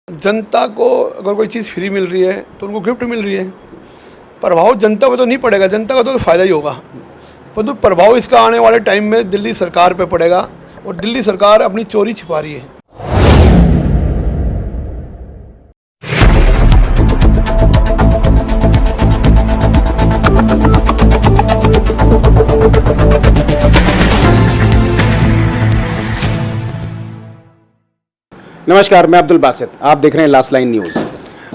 जनता को अगर कोई चीज़ फ्री मिल रही है तो उनको गिफ्ट मिल रही है। प्रभाव जनता पे तो नहीं पड़ेगा, जनता का तो फ़ायदा ही होगा, परंतु प्रभाव इसका आने वाले टाइम में दिल्ली सरकार पे पड़ेगा और दिल्ली सरकार अपनी चोरी छिपा रही है। नमस्कार, मैं अब्दुल बासित, आप देख रहे हैं लास्ट लाइन न्यूज़।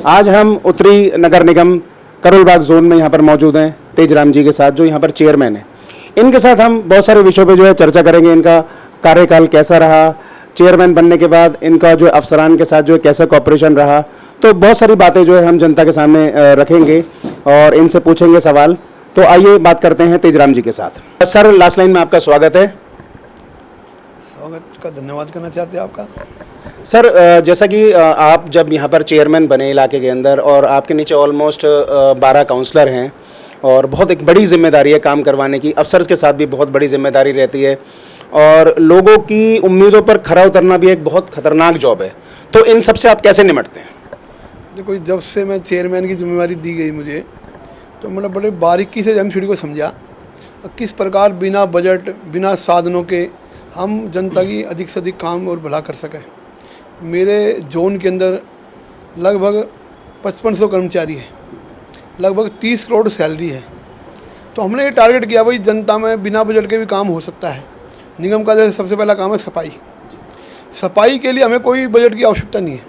आज हम उत्तरी नगर निगम करोल बाग जोन में यहाँ पर मौजूद हैं तेजराम जी के साथ, जो यहाँ पर चेयरमैन हैं। इनके साथ हम बहुत सारे विषयों पे जो है चर्चा करेंगे। इनका कार्यकाल कैसा रहा, चेयरमैन बनने के बाद इनका जो अफसरान के साथ जो है कैसा कॉपरेशन रहा, तो बहुत सारी बातें जो है हम जनता के सामने रखेंगे और इनसे पूछेंगे सवाल। तो आइए बात करते हैं तेजराम जी के साथ। सर, लास्ट लाइन में आपका स्वागत है। स्वागत का धन्यवाद करना चाहते हैं आपका। सर, जैसा कि आप जब यहाँ पर चेयरमैन बने इलाके के अंदर और आपके नीचे ऑलमोस्ट 12 काउंसलर हैं और बहुत एक बड़ी जिम्मेदारी है काम करवाने की, अफसर्स के साथ भी बहुत बड़ी जिम्मेदारी रहती है और लोगों की उम्मीदों पर खरा उतरना भी एक बहुत खतरनाक जॉब है। तो इन सब से आप कैसे निपटते हैं? देखो, जब से मैं चेयरमैन की जिम्मेवारी दी गई मुझे, तो मैंने बड़े बारीकी से एमसीडी को समझा किस प्रकार बिना बजट बिना साधनों के हम जनता की अधिक से अधिक काम और भला कर सकें। मेरे जोन के अंदर लगभग 5500 कर्मचारी है, लगभग 30 करोड़ सैलरी है। तो हमने ये टारगेट किया भाई जनता में बिना बजट के भी काम हो सकता है। निगम का जैसे सबसे पहला काम है सफाई। सफाई के लिए हमें कोई बजट की आवश्यकता नहीं है,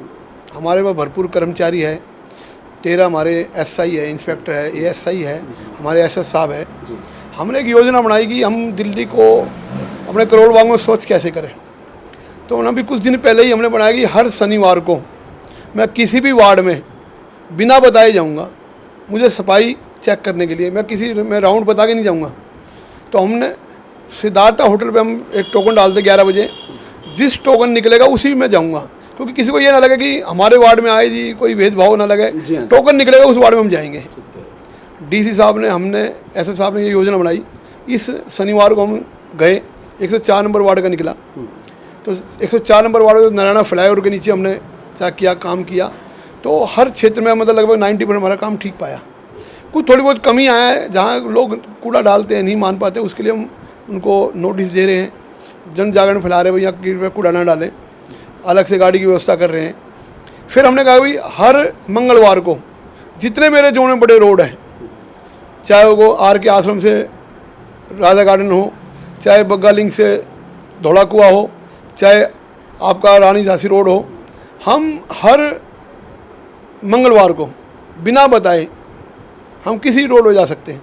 हमारे पास भरपूर कर्मचारी है। 13 हमारे एसआई है, इंस्पेक्टर है, एएसआई है, हमारे एसएस साहब है। हमने एक योजना बनाई कि हम दिल्ली को अपने करोल बाग में स्वच्छ कैसे करें। तो अभी कुछ दिन पहले ही हमने बनाया कि हर शनिवार को मैं किसी भी वार्ड में बिना बताए जाऊंगा, मुझे सफाई चेक करने के लिए। मैं राउंड बता के नहीं जाऊंगा। तो हमने सिद्धार्थ होटल पे हम एक टोकन डालते 11 बजे, जिस टोकन निकलेगा उसी में जाऊंगा, क्योंकि किसी को ये ना लगे कि हमारे वार्ड में आए जी, कोई भेदभाव ना लगे। टोकन निकलेगा उस वार्ड में हम जाएंगे। डीसी साहब ने, हमने एसएस साहब ने ये योजना बनाई। इस शनिवार को हम गए, 104 नंबर वार्ड का निकला। तो 104 नंबर वार्ड में नारायणा फ्लाईओवर के नीचे हमने क्या किया, काम किया। तो हर क्षेत्र में मतलब लगभग 90% हमारा काम ठीक पाया। कुछ थोड़ी बहुत कमी आया है, जहाँ लोग कूड़ा डालते हैं नहीं मान पाते, उसके लिए हम उनको नोटिस दे रहे हैं, जन जागरण फैला रहे हैं, भैया कृपया कूड़ा ना डालें, अलग से गाड़ी की व्यवस्था कर रहे हैं। फिर हमने कहा भाई हर मंगलवार को जितने मेरे जोन में बड़े रोड हैं, चाहे वो आर के आश्रम से राजा गार्डन हो, चाहे बग्गा लिंक से धौला कुआं हो, चाहे आपका रानी झांसी रोड हो, हम हर मंगलवार को बिना बताए हम किसी रोड पे जा सकते हैं।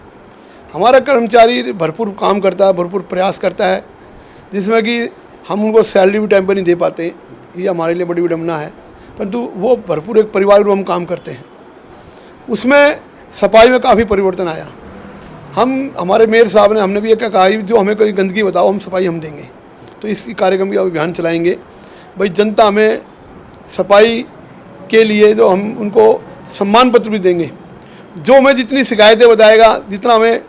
हमारा कर्मचारी भरपूर काम करता है, भरपूर प्रयास करता है, जिसमें कि हम उनको सैलरी भी टाइम पर नहीं दे पाते। ये हमारे लिए बड़ी विडम्बना है, परंतु वो भरपूर एक परिवार को हम काम करते हैं। उसमें सफाई में काफ़ी परिवर्तन आया। हमारे मेयर साहब ने, हमने भी एक कहा जो हमें कोई गंदगी बताओ, हम सफाई हम देंगे। तो इस कार्यक्रम का अभियान चलाएंगे। भाई जनता हमें सफाई के लिए जो हम उनको सम्मान पत्र भी देंगे, जो हमें जितनी शिकायतें बताएगा, जितना हमें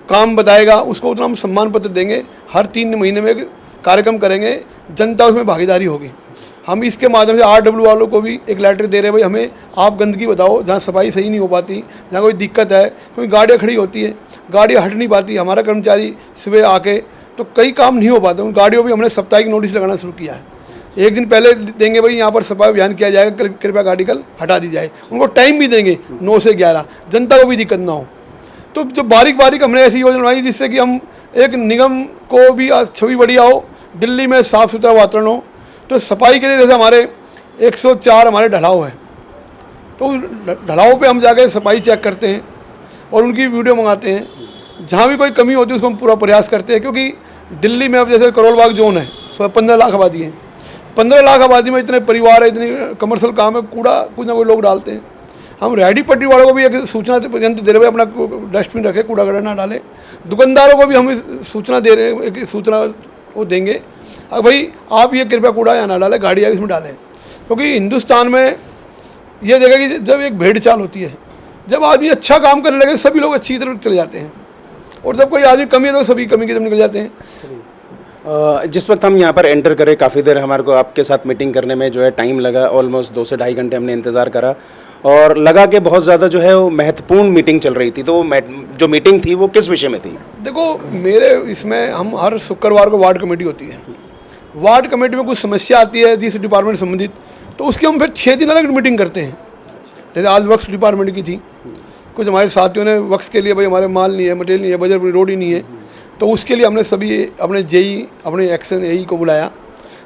काम बताएगा, उसको उतना हम सम्मान पत्र देंगे। हर 3 महीने में एक कार्यक्रम करेंगे, जनता उसमें भागीदारी होगी। हम इसके माध्यम से आरडब्ल्यू वालों को भी एक लेटर दे रहे हैं, भाई हमें आप गंदगी बताओ, जहाँ सफाई सही नहीं हो पाती, जहाँ कोई दिक्कत है, कोई गाड़ियाँ खड़ी होती है, गाड़ियाँ हट नहीं पाती, हमारा कर्मचारी सुबह आके तो कई काम नहीं हो पाते। उन गाड़ियों भी हमने साप्ताहिक नोटिस लगाना शुरू किया है। एक दिन पहले देंगे भाई यहाँ पर सफाई अभियान किया जाएगा, कृपया गाड़ी कल हटा दी जाए। उनको टाइम भी देंगे 9 से 11, जनता को भी दिक्कत ना हो। तो जो बारीक बारीक हमने ऐसी योजना बनाई जिससे कि हम एक निगम को भी छवि बढ़िया हो, दिल्ली में साफ़ सुथरा वातावरण हो। तो सफाई के लिए जैसे हमारे 104 हमारे ढलाव है, तो ढलाव पे हम जाके सफाई चेक करते हैं और उनकी वीडियो मंगाते हैं। जहाँ भी कोई कमी होती है उसको हम पूरा प्रयास करते हैं, क्योंकि दिल्ली में अब जैसे करोल बाग जोन है, 15 लाख आबादी है। 15 लाख आबादी में इतने परिवार है, इतनी कमर्शियल काम है, कूड़ा कुछ ना कोई लोग डालते हैं। हम रेहड़ी पट्टी वालों को भी एक सूचना दे रहे हैं, अपना डस्टबिन रखे, कूड़ा कचरा ना डालें। दुकानदारों को भी हम सूचना दे रहे हैं, एक सूचना वो देंगे, अब भाई आप ये कृपया कूड़ा यहाँ ना डालें, गाड़ियाँ इसमें डालें। क्योंकि हिंदुस्तान में ये देखा कि जब एक भेड़ चाल होती है, जब आदमी अच्छा काम करने लगे सभी लोग अच्छी तरफ चले जाते हैं, और जब कोई आदमी कमी है तो सभी कमी की तरफ निकल जाते हैं। जिस वक्त हम यहाँ पर एंटर करें काफ़ी देर हमारे को आपके साथ मीटिंग करने में जो है टाइम लगा, ऑलमोस्ट 2 से ढाई घंटे हमने इंतज़ार करा और लगा कि बहुत ज़्यादा जो है वो महत्वपूर्ण मीटिंग चल रही थी। तो जो मीटिंग थी वो किस विषय में थी? देखो, मेरे इसमें हम हर शुक्रवार को वार्ड कमेटी होती है। वार्ड कमेटी में कुछ समस्या आती है जिस डिपार्टमेंट संबंधित, तो उसकी हम फिर 6 दिन अलग मीटिंग करते हैं। जैसे आज वक्स डिपार्टमेंट की थी, कुछ हमारे साथियों ने वक्स के लिए भाई हमारे माल नहीं है, मटेरियल नहीं है, बजट रोड ही नहीं है, तो उसके लिए हमने सभी अपने जेई, अपने एक्शन एई को बुलाया,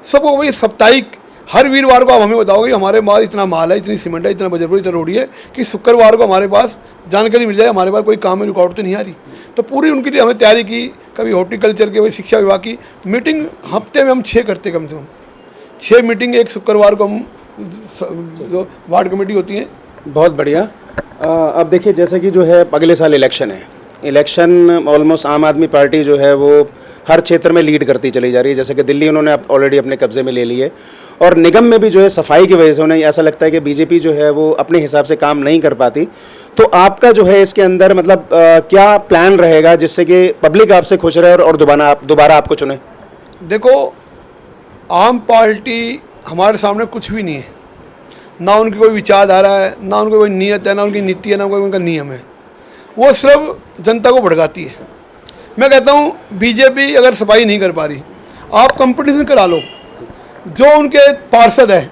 सबको भाई साप्ताहिक हर वीरवार को आप हमें बताओगे हमारे पास इतना माल है, इतनी सीमेंट है, इतना बजट इतना रोडी है, कि शुक्रवार को हमारे पास जानकारी मिल जाए, हमारे पास कोई काम में रुकावट तो नहीं आ रही। तो पूरी उनके लिए हमें तैयारी की। कभी हॉर्टिकल्चर के, वही शिक्षा विभाग की मीटिंग हफ्ते में हम 6 करते, कम से कम 6 मीटिंग एक शुक्रवार को हम जो वार्ड कमेटी होती है। बहुत बढ़िया। अब देखिए जैसे कि जो है अगले साल इलेक्शन है, इलेक्शन ऑलमोस्ट आम आदमी पार्टी जो है वो हर क्षेत्र में लीड करती चली जा रही है। जैसे कि दिल्ली उन्होंने ऑलरेडी अपने कब्जे में ले ली है और निगम में भी जो है सफाई की वजह से उन्हें ऐसा लगता है कि बीजेपी जो है वो अपने हिसाब से काम नहीं कर पाती। तो आपका जो है इसके अंदर मतलब क्या प्लान रहेगा जिससे कि पब्लिक आपसे खुश रहे और दोबारा आपको चुने? देखो, आम पार्टी हमारे सामने कुछ भी नहीं है, ना उनकी कोई विचारधारा है, ना उनकी कोई नीयत है, ना उनकी नीति है, ना कोई उनका नियम है। वो सिर्फ जनता को भड़काती है। मैं कहता हूँ बीजेपी अगर सफाई नहीं कर पा रही, आप कंपटीशन करा लो, जो उनके पार्षद है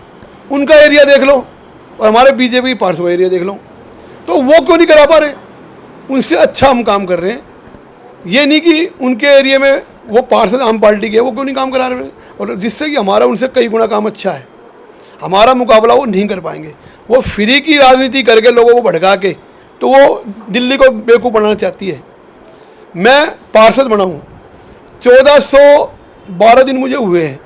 उनका एरिया देख लो और हमारे बीजेपी पार्षद का एरिया देख लो, तो वो क्यों नहीं करा पा रहे? उनसे अच्छा हम काम कर रहे हैं। ये नहीं कि उनके एरिया में वो पार्षद आम पार्टी के, वो क्यों नहीं काम करा रहे हैं, और जिससे कि हमारा उनसे कई गुना काम अच्छा है। हमारा मुकाबला वो नहीं कर पाएंगे। वो फ्री की राजनीति करके लोगों को भड़का के, तो वो दिल्ली को बेवकूफ़ बनाना चाहती है। मैं पार्षद बना हूँ, 1412 दिन मुझे हुए हैं।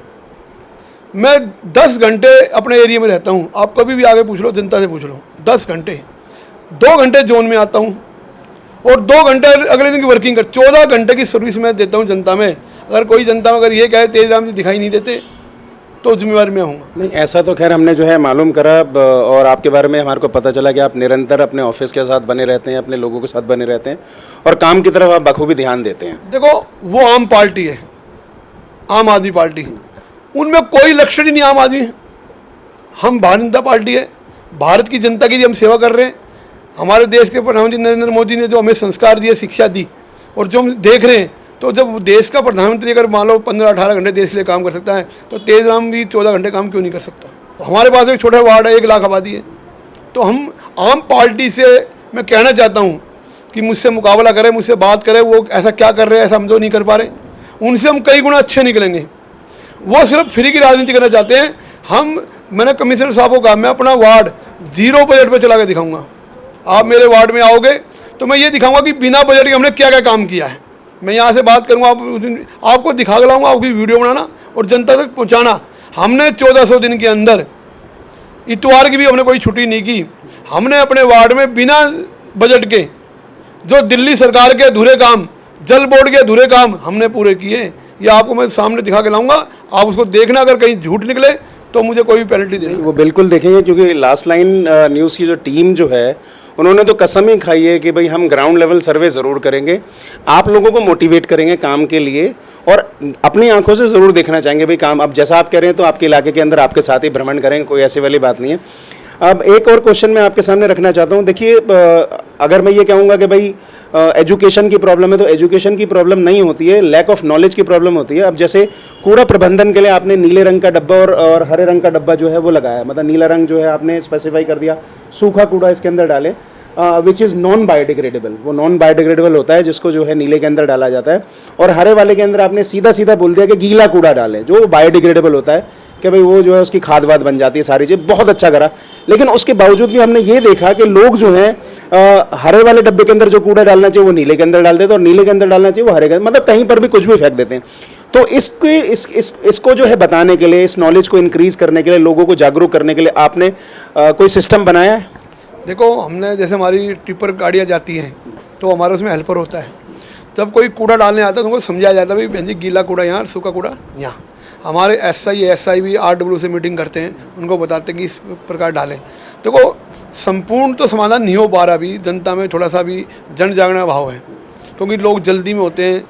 मैं 10 घंटे अपने एरिया में रहता हूँ। आप कभी भी आगे पूछ लो, जनता से पूछ लो, 10 घंटे, 2 घंटे जोन में आता हूँ और 2 घंटे अगले दिन की वर्किंग कर, 14 घंटे की सर्विस मैं देता हूँ जनता में। अगर कोई जनता में अगर ये कहे तेजराम जी दिखाई नहीं देते, तो जिम्मेवार मैं हूँ। नहीं, ऐसा तो खैर हमने जो है मालूम करा और आपके बारे में हमारे को पता चला कि आप निरंतर अपने ऑफिस के साथ बने रहते हैं, अपने लोगों के साथ बने रहते हैं और काम की तरफ आप बखूबी ध्यान देते हैं। देखो, वो आम पार्टी है, आम आदमी पार्टी, उनमें कोई लक्षण ही नहीं आम आदमी है। हम भारतीय जनता पार्टी है, भारत की जनता की हम सेवा कर रहे हैं। हमारे देश के प्रधानमंत्री नरेंद्र मोदी ने जो हमें संस्कार दिए, शिक्षा दी, और जो हम देख रहे हैं, तो जब देश का प्रधानमंत्री अगर मान लो 15-18 घंटे देश के लिए काम कर सकता है, तो तेजराम भी 14 घंटे काम क्यों नहीं कर सकता? तो हमारे पास एक छोटा वार्ड है, 1 लाख आबादी है। तो हम आम पार्टी से मैं कहना चाहता हूँ कि मुझसे मुकाबला करें, मुझसे बात करें। वो ऐसा क्या कर रहे हैं, ऐसा हम जो नहीं कर पा रहे, उनसे हम कई गुना अच्छे निकलेंगे। वो सिर्फ फ्री की राजनीति करना चाहते हैं। मैंने कमिश्नर साहब को कहा, मैं अपना वार्ड 0 बजट पे चला के दिखाऊंगा। आप मेरे वार्ड में आओगे तो मैं ये दिखाऊंगा कि बिना बजट के हमने क्या क्या काम किया है। मैं यहाँ से बात करूँगा, आपको दिखा के लाऊंगा, आपकी वीडियो बनाना और जनता तक पहुँचाना। हमने 1400 दिन के अंदर इतवार की भी हमने कोई छुट्टी नहीं की। हमने अपने वार्ड में बिना बजट के जो दिल्ली सरकार के अधूरे काम, जल बोर्ड के अधूरे काम हमने पूरे किए। ये आपको मैं सामने दिखा के लाऊंगा, आप उसको देखना। अगर कहीं झूठ निकले तो मुझे कोई भी पेनल्टी देनी। वो बिल्कुल देखेंगे, क्योंकि लास्ट लाइन न्यूज़ की जो टीम जो है उन्होंने तो कसम ही खाई है कि भाई हम ग्राउंड लेवल सर्वे ज़रूर करेंगे, आप लोगों को मोटिवेट करेंगे काम के लिए और अपनी आंखों से ज़रूर देखना चाहेंगे भाई काम। अब जैसा आप कह रहे हैं तो आपके इलाके के अंदर आपके साथ ही भ्रमण करेंगे, कोई ऐसी वाली बात नहीं है। अब एक और क्वेश्चन मैं आपके सामने रखना चाहता हूँ। देखिए, अगर मैं ये कहूँगा कि भाई एजुकेशन की प्रॉब्लम है, तो एजुकेशन की प्रॉब्लम नहीं होती है, लैक ऑफ नॉलेज की प्रॉब्लम होती है। अब जैसे कूड़ा प्रबंधन के लिए आपने नीले रंग का डब्बा और हरे रंग का डब्बा जो है वो लगाया, मतलब नीला रंग जो है आपने स्पेसिफाई कर दिया, सूखा कूड़ा इसके अंदर डालें, विच इज़ नॉन बायोडिग्रेडेबल। वो नॉन बायोडिग्रेडेबल होता है जिसको जो है नीले के अंदर डाला जाता है। और हरे वाले के अंदर आपने सीधा सीधा बोल दिया कि गीला कूड़ा डालें, जो बायोडिग्रेडेबल होता है, कि भाई वो जो है उसकी खाद वाद बन जाती है, सारी चीज़। बहुत अच्छा करा, लेकिन उसके बावजूद भी हमने ये देखा कि लोग जो हैं हरे वाले डब्बे के अंदर जो कूड़ा डालना चाहिए वो नीले के अंदर डाल देते हैं और नीले के अंदर डालना चाहिए वो हरे के अंदर, मतलब कहीं पर भी कुछ भी फेंक देते हैं। तो इसको जो है बताने के लिए, इस नॉलेज को इंक्रीज़ करने के लिए, लोगों को जागरूक करने के लिए आपने कोई सिस्टम बनाया है? देखो, हमने जैसे हमारी टिपर गाड़ियाँ जाती हैं तो हमारा उसमें हेल्पर होता है। जब कोई कूड़ा डालने आता है तो उनको समझाया जाता है भाई बहन जी गीला कूड़ा यहाँ, सूखा कूड़ा यहाँ। हमारे एसआई भी RW से मीटिंग करते हैं, उनको बताते हैं कि इस प्रकार डालें। देखो, संपूर्ण तो समाधान नहीं हो पा रहा, भी जनता में थोड़ा सा भी जन जागरण भाव है, क्योंकि लोग जल्दी में होते हैं,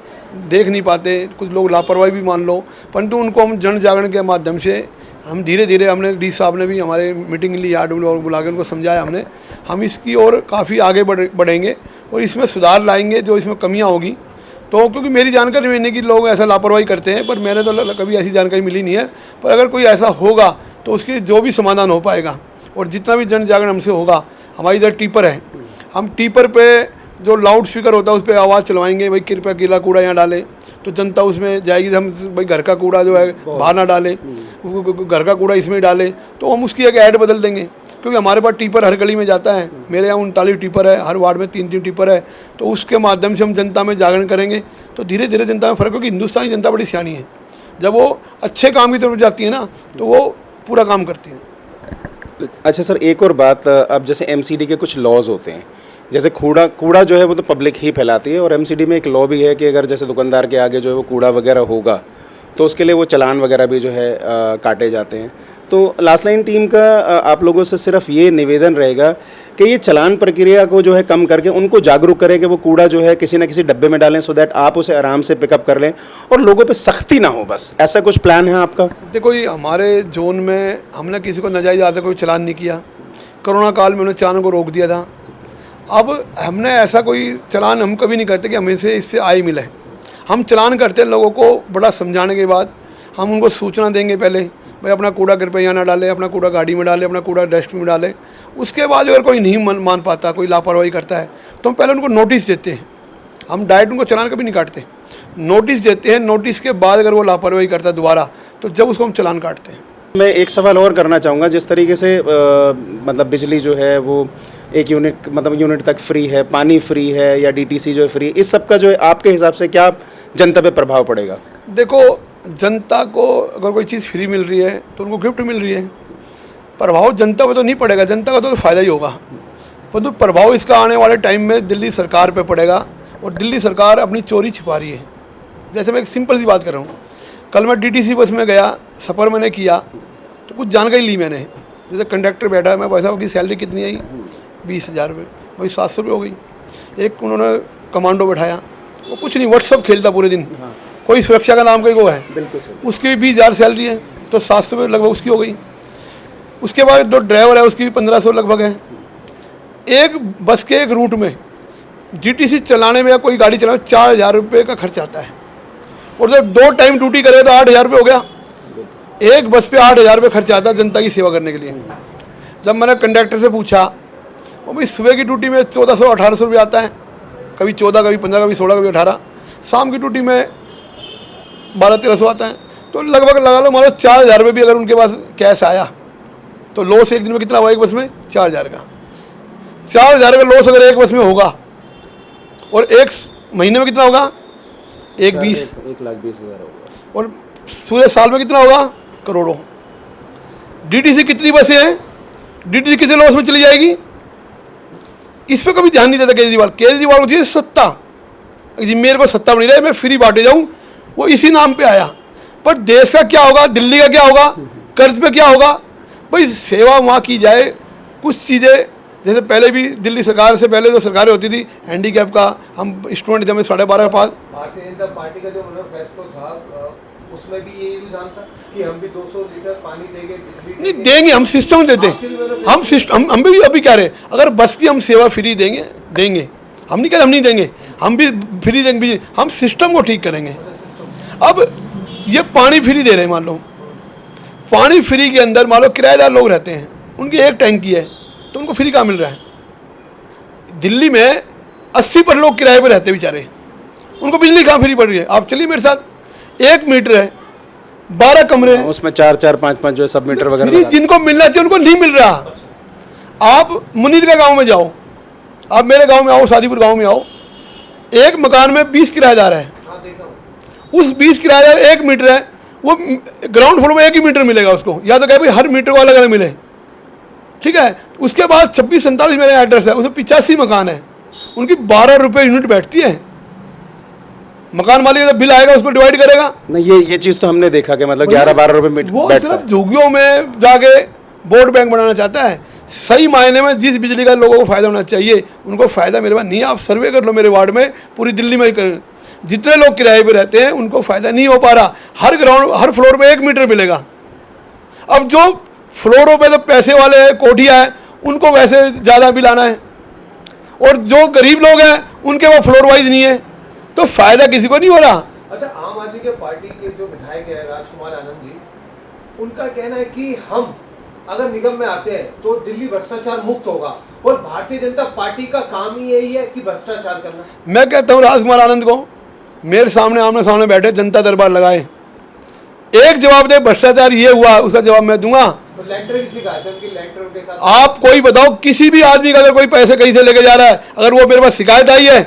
देख नहीं पाते, कुछ लोग लापरवाही भी मान लो, परंतु उनको हम जन जागरण के माध्यम से हम धीरे धीरे, हमने डी साहब ने भी हमारे मीटिंग ली आरडब्ल्यू और बुला के उनको समझाया हमने, हम इसकी और काफ़ी आगे बढ़ेंगे और इसमें सुधार लाएंगे जो इसमें कमियां होगी। तो क्योंकि मेरी जानकारी में नहीं कि लोग ऐसा लापरवाही करते हैं, पर मैंने तो कभी ऐसी जानकारी मिली नहीं है, पर अगर कोई ऐसा होगा तो उसकी जो भी समाधान हो पाएगा और जितना भी जन जागरण हमसे होगा, हमारी इधर टीपर है, हम टीपर पे जो लाउड स्पीकर होता है उस पर आवाज़ चलवाएंगे, भाई कृपया गीला कूड़ा यहाँ डालें, तो जनता उसमें जाएगी। हम भाई घर का कूड़ा जो है बाहर ना डालें, घर का कूड़ा इसमें डालें, तो हम उसकी एक ऐड बदल देंगे, क्योंकि हमारे पास टीपर हर गली में जाता है। मेरे यहाँ 39 टीपर है, हर वार्ड में 3-3 टीपर है, तो उसके माध्यम से हम जनता में जागरण करेंगे तो धीरे धीरे जनता में फ़र्क, क्योंकि हिंदुस्तानी जनता बड़ी सियानी है, जब वो अच्छे काम की तरफ जाती है ना तो वो पूरा काम करती है। अच्छा सर, एक और बात, अब जैसे एमसीडी के कुछ लॉज होते हैं, जैसे कूड़ा जो है वो तो पब्लिक ही फैलाती है, और एमसीडी में एक लॉ भी है कि अगर जैसे दुकानदार के आगे जो है वो कूड़ा वगैरह होगा तो उसके लिए वो चालान वगैरह भी जो है काटे जाते हैं। तो लास्ट लाइन टीम का आप लोगों से सिर्फ ये निवेदन रहेगा कि ये चालान प्रक्रिया को जो है कम करके उनको जागरूक करें कि वो कूड़ा जो है किसी न किसी डब्बे में डालें, सो दैट आप उसे आराम से पिकअप कर लें और लोगों पे सख्ती ना हो। बस ऐसा कुछ प्लान है आपका? देखो, ये हमारे जोन में हमने किसी को नाजायज़ आते कोई चालान नहीं किया। कोरोना काल में उन्होंने चालान को रोक दिया था। अब हमने ऐसा कोई चालान हम कभी नहीं करते कि हमें से इससे आय मिले। हम चालान करते हैं लोगों को बड़ा समझाने के बाद, हम उनको सूचना देंगे पहले, भाई अपना कूड़ा कृपया यहाँ ना डालें, अपना कूड़ा गाड़ी में डालें, अपना कूड़ा डस्टबिन में डालें। उसके बाद अगर कोई नहीं मान पाता, कोई लापरवाही करता है, तो हम पहले उनको नोटिस देते हैं। हम डायरेक्ट उनको चालान कभी नहीं काटते, नोटिस देते हैं। नोटिस के बाद अगर वो लापरवाही करता है दोबारा, तो जब उसको हम चालान काटते हैं। मैं एक सवाल और करना चाहूँगा, जिस तरीके से मतलब बिजली जो है वो एक यूनिट तक फ्री है, पानी फ्री है या डीटीसी जो है फ्री, इस सब का जो है आपके हिसाब से क्या जनता पे प्रभाव पड़ेगा? देखो, जनता को अगर कोई चीज़ फ्री मिल रही है तो उनको गिफ्ट मिल रही है, प्रभाव जनता पर तो नहीं पड़ेगा, जनता का तो फ़ायदा ही होगा। परंतु प्रभाव इसका आने वाले टाइम में दिल्ली सरकार पे पड़ेगा, और दिल्ली सरकार अपनी चोरी छिपा रही है। जैसे मैं एक सिंपल सी बात कर रहा हूँ, कल मैं डीटीसी बस में गया, सफ़र मैंने किया तो कुछ जानकारी ली मैंने। जैसे कंडक्टर बैठा है, मैं पैसा की सैलरी कितनी आई, 20,000 रुपये, वही 700 रुपये हो गई। एक उन्होंने कमांडो बैठाया, वो कुछ नहीं, व्हाट्सअप खेलता पूरे दिन, कोई सुरक्षा का नाम कोई वो है, उसकी भी 20,000 सैलरी है, तो 700 रुपये लगभग उसकी हो गई। उसके बाद जो ड्राइवर है उसकी भी 1500 लगभग है। एक बस के एक रूट में डीटीसी चलाने में या कोई गाड़ी चलाने में 4,000 रुपये का खर्च आता है, और जब 2 टाइम ड्यूटी करे तो 8,000 रुपये हो गया। एक बस पे 8,000 रुपये खर्च आता है जनता की सेवा करने के लिए। जब मैंने कंडक्टर से पूछा, वो भाई सुबह की ड्यूटी में 1400-1800 रुपये आता है, कभी 14, कभी 15, कभी 16, कभी 18, शाम की ड्यूटी में 1200-1300 आता है, तो लगभग लगा लो मान लो 4,000 रुपये भी अगर उनके पास कैश आया तो लॉस एक दिन में कितना हुआ एक बस में? 4,000 का। 4,000 का लॉस अगर एक बस में होगा, और एक महीने में कितना होगा? 1,20,000 होगा, और पूरे साल में कितना होगा? करोड़ों। डीटीसी कितनी बसें हैं, डीटीसी कितने लॉस में चली जाएगी? इस पर कभी ध्यान नहीं देता केजरीवाल। केजरीवाल होती है सत्ता, मेरे को सत्ता बनी रहे, मैं फ्री बांटे जाऊं, वो इसी नाम पे आया। पर देश का क्या होगा, दिल्ली का क्या होगा, कर्ज पे क्या होगा? भाई सेवा वहाँ की जाए। कुछ चीज़ें जैसे पहले भी दिल्ली सरकार से पहले जो सरकारें होती थी, हैंडीकैप का, हम स्टूडेंट थे, हमें 12.5 के पास। भारतीय जनता पार्टी का जो मैनिफेस्टो था उसमें भी यही रुझान था कि हम भी 200 लीटर पानी देंगे, बिजली नहीं देंगे, हम सिस्टम देते हैं। हम सिस्टम, हम भी अभी कह रहे हैं, अगर बस की हम सेवा फ्री देंगे, हम नहीं कह रहे हम नहीं देंगे, हम भी फ्री देंगे, हम सिस्टम को ठीक करेंगे। अब ये पानी फ्री दे रहे हैं, मान लो पानी फ्री के अंदर मान लो किराएदार लोग रहते हैं, उनकी एक टैंकी है, तो उनको फ्री कहाँ मिल रहा है? दिल्ली में 80% लोग किराए पर रहते बेचारे, उनको बिजली कहाँ फ्री पड़ रही है? आप चलिए मेरे साथ, 1 मीटर है, 12 कमरे हैं, उसमें 4-4, 5-5 जो है सब मीटर वगैरह जिनको मिलना चाहिए उनको नहीं मिल रहा। आप मुनीर का गांव में जाओ, आप मेरे गांव में आओ, शादीपुर गांव में आओ, एक मकान में 20 किराएदार है, उस 20 किराएदार 1 मीटर है, वो ग्राउंड फ्लोर में 1 ही मीटर मिलेगा उसको, या तो कहे भाई हर मीटर को अलग अलग मिले, ठीक है। उसके बाद 2647 मेरा एड्रेस है, उसमें 85 मकान है, उनकी 12 रुपये यूनिट बैठती है। मकान मालिक जब बिल आएगा उसको डिवाइड करेगा। नहीं, ये चीज़ तो हमने देखा कि मतलब 11-12 रुपये मीटर वो बैठता सिर्फ झुग्गियों में जाके वोट बैंक बनाना चाहता है। सही मायने में जिस बिजली का लोगों को फ़ायदा होना चाहिए उनको फ़ायदा मेरे पास नहीं है। आप सर्वे कर लो मेरे वार्ड में, पूरी दिल्ली में कर, जितने लोग किराए पे रहते हैं उनको फ़ायदा नहीं हो पा रहा। हर ग्राउंड हर फ्लोर पे 1 मीटर मिलेगा। अब जो फ्लोरों पे तो पैसे वाले हैं, कोठिया है, उनको वैसे ज़्यादा बिल आना है, और जो गरीब लोग हैं उनके वो फ्लोर वाइज नहीं है, तो फ़ायदा किसी को नहीं हो रहा। अच्छा, आम आदमी के पार्टी के जो विधायक है राजकुमार आनंद जी, उनका कहना है कि हम अगर निगम में आते हैं तो दिल्ली भ्रष्टाचार मुक्त होगा, और भारतीय जनता पार्टी का काम ही यही है कि भ्रष्टाचार करना। मैं कहता हूँ राजकुमार आनंद को मेरे सामने आमने सामने बैठे जनता दरबार लगाए, एक जवाब दे भ्रष्टाचार ये हुआ, उसका जवाब मैं दूंगा। तो लेंटर किसने कहा था? उनकी लेंटर के साथ आप कोई बताओ, किसी भी आदमी का अगर कोई पैसे कहीं से लेके जा रहा है, अगर वो मेरे पास शिकायत आई है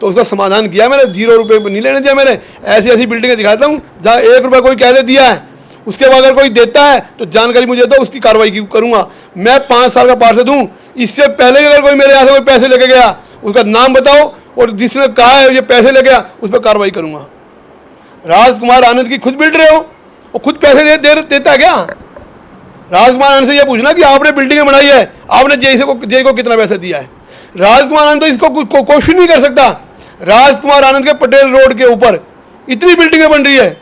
तो उसका समाधान किया मैंने, 0 रुपये नहीं लेने दिया मैंने। ऐसी ऐसी बिल्डिंगें दिखाता हूँ जहाँ 1 रुपये कोई कह दे दिया है, उसके बाद अगर कोई देता है तो जानकारी मुझे दो, उसकी कार्रवाई करूँगा। मैं 5 साल का पार्षद हूँ, इससे पहले भी अगर कोई मेरे यहाँ से कोई पैसे लेके गया उसका नाम बताओ, और जिसने कहा है ये पैसे ले गया उस पर कार्रवाई करूँगा। राजकुमार आनंद की खुद बिल्ड रहे हो, वो खुद पैसे देता है क्या? राजकुमार आनंद से ये पूछना कि आपने बिल्डिंगें बनाई है, आपने जे को कितना पैसा दिया है। राजकुमार आनंद तो इसको क्वेश्चन नहीं कर सकता। राजकुमार आनंद के पटेल रोड के ऊपर इतनी बिल्डिंगें बन रही है,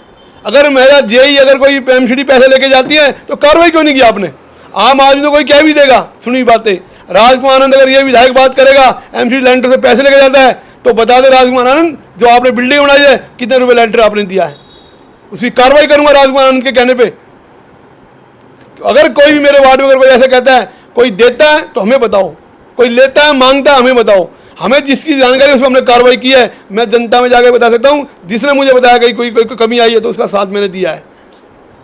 अगर मेरा जेई अगर कोई एमसीडी पैसे लेके जाती है तो कार्रवाई क्यों नहीं की आपने? आम आदमी तो कोई कह भी देगा सुनी बातें। राजकुमार आनंद अगर ये विधायक बात करेगा एमसीडी लैंटर से पैसे लेके जाता है तो बता दे राजकुमार आनंद, जो आपने बिल्डिंग बनाई है कितने रुपए लैंटर आपने दिया है, उसकी कार्रवाई करूंगा राजकुमार आनंद के कहने पे। अगर कोई भी मेरे वार्ड में अगर कोई ऐसा कहता है, कोई देता है तो हमें बताओ, कोई लेता है मांगता है हमें बताओ, हमें जिसकी जानकारी उस पर हमने कार्रवाई की है मैं जनता में जाकर बता सकता हूँ। जिसने मुझे बताया कि कोई कमी आई है तो उसका साथ मैंने दिया है,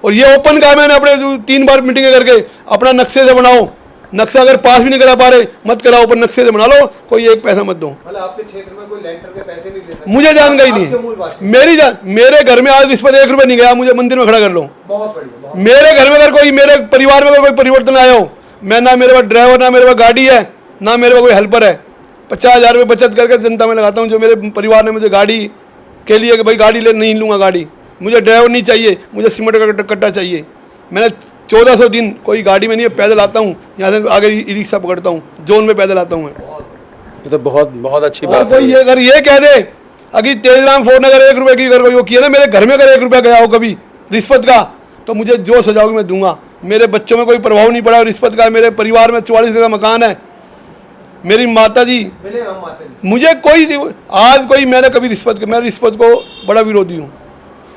और ये ओपन कहा मैंने अपने 3 बार मीटिंगें करके, अपना नक्शे से बनाओ, नक्शा अगर पास भी नहीं करा पा रहे मत कराओ, पर नक्शे से बना लो, कोई एक पैसा मत दो। मतलब आपके क्षेत्र में कोई लेंटर के पैसे नहीं ले सकता? मुझे जानकारी नहीं है, मेरे घर में आज रिश्वत 1 रुपये नहीं गया, मुझे मंदिर में खड़ा कर लो। बहुत बढ़िया। मेरे घर में अगर कोई, मेरे परिवार में अगर कोई परिवर्तन आया हो, मैं ना मेरे पास ड्राइवर, ना मेरे पास गाड़ी है, ना मेरे पास कोई हेल्पर है, 50,000 रुपये बचत करके जनता में लगाता हूँ। जो मेरे परिवार ने मुझे गाड़ी के लिए कि भाई गाड़ी ले नहीं लूँगा गाड़ी, मुझे ड्राइवर नहीं चाहिए, मुझे सीमेंट का कट्टा चाहिए, मैंने 1400 दिन कोई गाड़ी में नहीं है, पैदल आता हूँ, यहाँ से आगे ई रिक्शा पकड़ता हूँ, जोन में पैदल आता हूँ मैं। ये तो बहुत बहुत अच्छी और बात है। कोई अगर ये कह दे अगर तेजराम फोन अगर 1 रुपये की अगर कोई वो किया ना, मेरे घर में अगर 1 रुपया गया हो कभी रिश्वत का, तो मुझे जो सजाओगे मैं दूंगा। मेरे बच्चों में कोई प्रभाव नहीं पड़ा रिश्वत का, मेरे परिवार में 44 का मकान है, मेरी माता जी, मुझे कोई आज कोई मैंने कभी मैं रिश्वत को बड़ा विरोधी हूँ।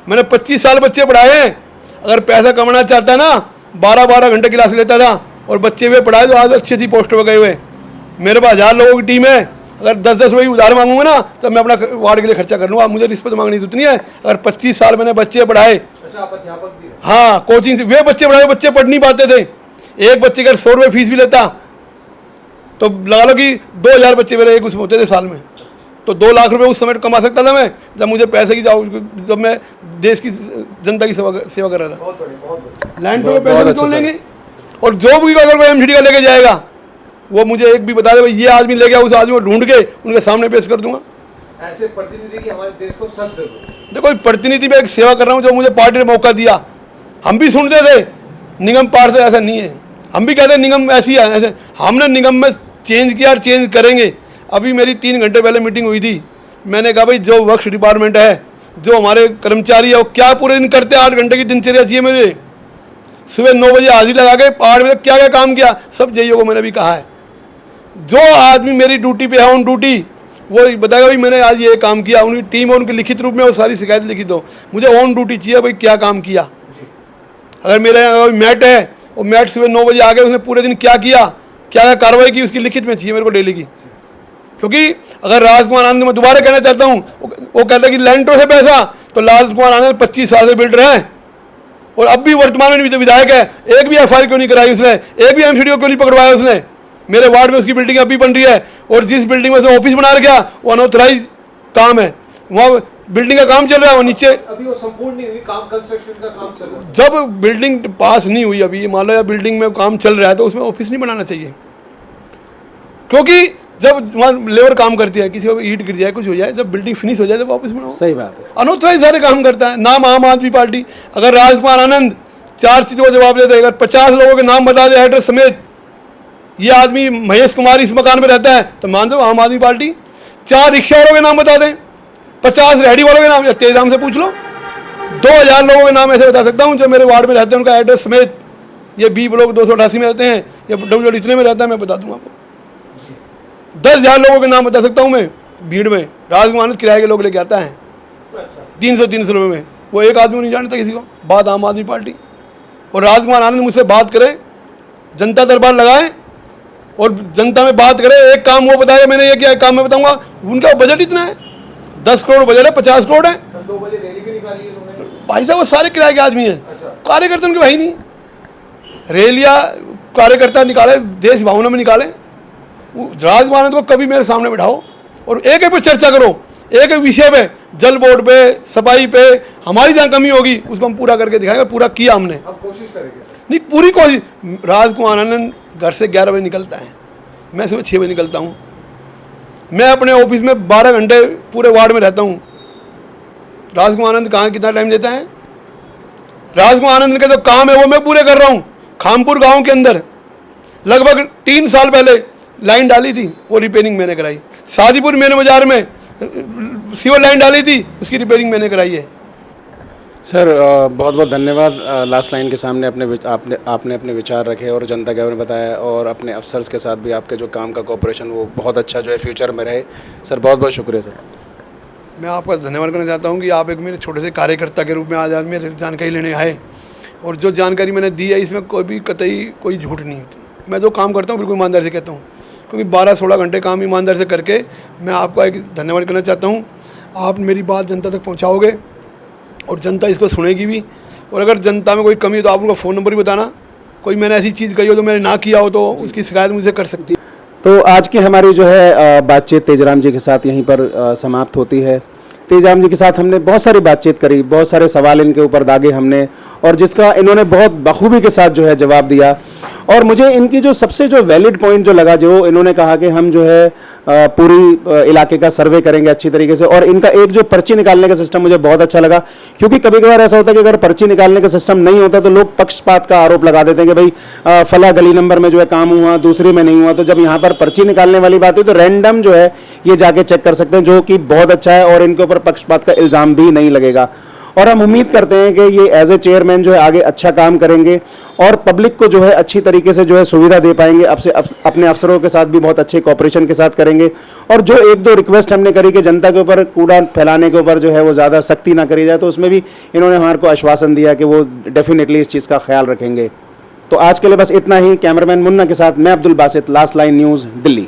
मैंने 25 साल बच्चे पढ़ाए हैं। अगर पैसा कमाना चाहता ना 12-12 घंटे क्लास लेता था, और बच्चे वे पढ़ाए तो आज अच्छी अच्छी पोस्ट पर गए हुए। मेरे पास 1000 लोगों की टीम है, अगर 10-10 रुपये उधार मांगूंगा ना तो मैं अपना वार्ड के लिए खर्चा कर लूँगा, मुझे रिश्वत मांगनी तो उतनी है। अगर 25 साल मैंने बच्चे पढ़ाए, अच्छा आप अध्यापक भी हैं? हाँ, कोचिंग से वे बच्चे पढ़ाए, बच्चे पढ़ नहीं पाते थे। एक बच्चे अगर 100 रुपये फीस भी लेता तो लगा लो कि 2000 बच्चे मेरे एक उसमें होते थे साल में, तो 2 लाख रुपए उस समय कमा सकता था मैं, जब मुझे पैसे की जब मैं देश की जनता की सेवा कर रहा था। बहुत बढ़िया। लैंड पे पैसे क्यों लेंगे? और जो भी अगर कोई एमसीडी का लेके जाएगा वो मुझे एक भी बता दे भाई ये आदमी ले गया, उस आदमी को ढूंढ के उनके सामने पेश कर दूंगा। ऐसे प्रतिनिधि की हमारे देश को सख्त जरूरत है। देखो प्रतिनिधि में एक सेवा कर रहा हूँ, जो मुझे पार्टी ने मौका दिया। हम भी सुनते थे निगम पार्षद ऐसा नहीं है, हम भी कहते निगम ऐसी है ऐसे, हमने निगम में चेंज किया और चेंज करेंगे। अभी मेरी 3 घंटे पहले मीटिंग हुई थी, मैंने कहा भाई जो वर्क्स डिपार्टमेंट है, जो हमारे कर्मचारी है वो क्या पूरे दिन करते हैं, 8 घंटे की दिनचर्या चाहिए मुझे। सुबह 9 बजे हाजिरी लगा के 8 बजे क्या क्या काम किया सब जेईओ को मैंने भी कहा है। जो आदमी मेरी ड्यूटी पे है ऑन ड्यूटी वो बताएगा भाई मैंने आज ये काम किया, उनकी टीम है उनकी लिखित रूप में वो सारी शिकायत लिखित दो, मुझे ऑन ड्यूटी चाहिए भाई क्या काम किया। अगर मेरे यहाँ मैट है, वो मैट सुबह 9 बजे आ गए, उसने पूरे दिन क्या किया, क्या क्या कार्रवाई की, उसकी लिखित में चाहिए मेरे को डेली की। क्योंकि अगर राजकुमार आनंद, मैं दोबारा कहना चाहता हूँ, वो कहता है कि लैंडो से पैसा, तो राजकुमार आनंद 25 साल से बिल्डर हैं और अब भी वर्तमान में भी विधायक है। एक भी एफआईआर क्यों नहीं कराई उसने, एक भी एमसीडी क्यों नहीं पकड़वाया उसने। मेरे वार्ड में उसकी बिल्डिंग अभी बन रही है, और जिस बिल्डिंग में से ऑफिस बना रखा वो अनऑथराइज काम है, वहाँ बिल्डिंग का काम चल रहा है, वो नीचे अभी वो संपूर्ण नहीं हुई, काम कंस्ट्रक्शन का काम चल रहा है। जब बिल्डिंग पास नहीं हुई, अभी मान लो या बिल्डिंग में काम चल रहा है तो उसमें ऑफिस नहीं बनाना चाहिए। क्योंकि जब वहाँ लेबर काम करती है, किसी को ईंट गिर जाए कुछ हो जाए, जब बिल्डिंग फिनिश हो जाए तो ऑफिस बनाओ। सही बात है। अनऑथराइज सारे काम करता है, नाम आम आदमी पार्टी। अगर राजकुमार आनंद 4 चीज़ों का जवाब देते, अगर 50 लोगों के नाम बता दे एड्रेस समेत, ये आदमी महेश कुमार इस मकान में रहता है, तो मान दो आम आदमी पार्टी। 4 रिक्शा वालों के नाम बता दें, 50 रेहड़ी वालों के नाम तेजराम से पूछ लो, 2000 लोगों के नाम ऐसे बता सकता हूँ जो मेरे वार्ड में रहते हैं, उनका एड्रेस समेत। ये बी ब्लॉक 288 में रहते हैं, ये डब्ल्यू इतने में रहता है, मैं बता दूंगा आपको। 10,000 लोगों के नाम बता सकता हूँ मैं भीड़ में। राजकुमार आनंद किराए के लोग लेके आता है 300 रुपये में, वो एक आदमी नहीं जानता किसी को। बात आम आदमी पार्टी और राजकुमार आनंद मुझसे बात करे, जनता दरबार लगाए और जनता में बात करे, एक काम वो बताए मैंने ये किया, एक काम मैं बताऊंगा। उनका बजट इतना है, 10 करोड़ बजट है, 50 करोड़ है। 2 बजे रैली भी निकाली है उन्होंने। भाई साहब वो सारे किराए के आदमी हैं, अच्छा। कार्यकर्ता उनके भाई नहीं। रैलियां कार्यकर्ता निकाले, देश भावना में निकाले। राजकुमार आनंद को कभी मेरे सामने बिठाओ और एक एक पे चर्चा करो, एक एक विषय पे, जल बोर्ड पे, सफाई पे, हमारी जहाँ कमी होगी उसको हम पूरा करके दिखाएंगे। पूरा किया हमने, अब कोशिश करेंगे सर। नहीं पूरी कोशिश। राजकुमार आनंद घर से 11 बजे निकलता है, मैं सुबह 6 बजे निकलता हूँ। मैं अपने ऑफिस में 12 घंटे पूरे वार्ड में रहता हूँ। राजकुमार आनंद कहाँ कितना टाइम देता है? राजकुमार आनंद के जो काम है वो मैं पूरे कर रहा हूँ। खामपुर गांव के अंदर लगभग 3 साल पहले लाइन डाली थी, वो रिपेयरिंग मैंने कराई। शादीपुर मेन बाजार में सीवर लाइन डाली थी, उसकी रिपेयरिंग मैंने कराई है। सर बहुत बहुत धन्यवाद। लास्ट लाइन के सामने आपने अपने विचार रखे और जनता के बारे में बताया, और अपने अफसर्स के साथ भी आपके जो काम का कोऑपरेशन वो बहुत अच्छा जो है फ्यूचर में रहे। सर बहुत बहुत शुक्रिया सर। मैं आपका धन्यवाद करना चाहता हूँ कि आप एक मेरे छोटे से कार्यकर्ता के रूप में आज मेरे जानकारी लेने आए, और जो जानकारी मैंने दी है इसमें कोई भी कतई कोई झूठ नहीं होती। मैं जो काम करता हूँ बिल्कुल ईमानदारी से कहता हूँ, क्योंकि 12-16 घंटे काम ईमानदारी से करके मैं आपका एक धन्यवाद करना चाहता हूँ। आप मेरी बात जनता तक पहुँचाओगे और जनता इसको सुनेगी भी, और अगर जनता में कोई कमी हो तो आप उनका फ़ोन नंबर भी बताना। कोई मैंने ऐसी चीज़ कही हो तो मैंने ना किया हो तो उसकी शिकायत मुझसे कर सकती है। तो आज की हमारी जो है बातचीत तेजराम जी के साथ यहीं पर समाप्त होती है। तेजराम जी के साथ हमने बहुत सारी बातचीत करी, बहुत सारे सवाल इनके ऊपर दागे हमने, और जिसका इन्होंने बहुत बखूबी के साथ जो है जवाब दिया। और मुझे इनकी जो सबसे जो वैलिड पॉइंट जो लगा, जो इन्होंने कहा कि हम जो है पूरी इलाके का सर्वे करेंगे अच्छी तरीके से, और इनका एक जो पर्ची निकालने का सिस्टम मुझे बहुत अच्छा लगा। क्योंकि कभी कभार ऐसा होता है कि अगर पर्ची निकालने का सिस्टम नहीं होता तो लोग पक्षपात का आरोप लगा देते हैं कि भाई फला गली नंबर में जो है काम हुआ, दूसरी में नहीं हुआ। तो जब यहाँ पर पर्ची निकालने वाली बात है तो रैंडम जो है ये जाके चेक कर सकते हैं, जो कि बहुत अच्छा है, और इनके ऊपर पक्षपात का इल्ज़ाम भी नहीं लगेगा। और हम उम्मीद करते हैं कि ये एज ए चेयरमैन जो है आगे अच्छा काम करेंगे और पब्लिक को जो है अच्छी तरीके से जो है सुविधा दे पाएंगे। अपने अफसरों के साथ भी बहुत अच्छे कोऑपरेशन के साथ करेंगे। और जो 1-2 रिक्वेस्ट हमने करी कि जनता के ऊपर कूड़ा फैलाने के ऊपर जो है वो ज़्यादा सख्ती ना करी जाए, तो उसमें भी इन्होंने हमारे को आश्वासन दिया कि वो डेफिनेटली इस चीज़ का ख्याल रखेंगे। तो आज के लिए बस इतना ही। कैमरामैन मुन्ना के साथ मैं Abdul Basit, last line news, Delhi.